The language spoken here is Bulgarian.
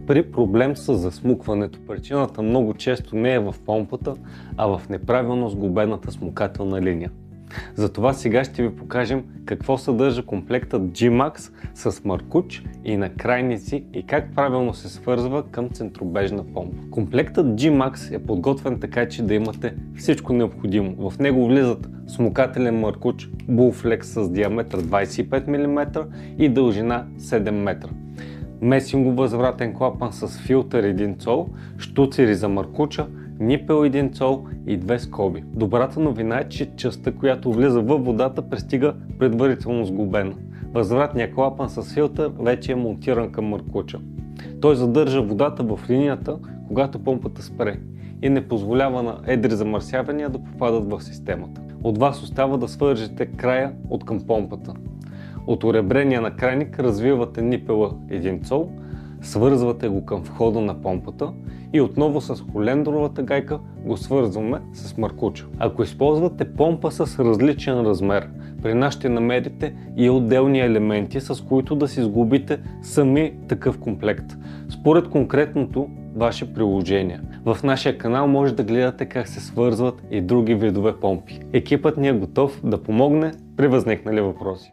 При проблем с засмукването, причината много често не е в помпата, а в неправилно сглобената смукателна линия. Затова сега ще ви покажем какво съдържа комплектът G-Max с маркуч и накрайници и как правилно се свързва към центробежна помпа. Комплектът G-Max е подготвен така, че да имате всичко необходимо. В него влизат смукателен маркуч Bullflex с диаметър 25 мм и дължина 7 метра. Месингов възвратен клапан с филтър 1 цол, щуцери за маркуча, нипел 1 цол и 2 скоби. Добрата новина е, че частта, която влиза във водата, пристига предварително сглобена. Възвратният клапан с филтър вече е монтиран към маркуча. Той задържа водата в линията, когато помпата спре и не позволява на едри замърсявания да попадат в системата. От вас остава да свържете края от към помпата. От оребрения накрайник развивате нипела 1 цол, свързвате го към входа на помпата и отново с холендровата гайка го свързваме с маркуча. Ако използвате помпа с различен размер, при нас ще намерите и отделни елементи, с които да си сглобите сами такъв комплект, според конкретното ваше приложение. В нашия канал може да гледате как се свързват и други видове помпи. Екипът ни е готов да помогне при възникнали въпроси.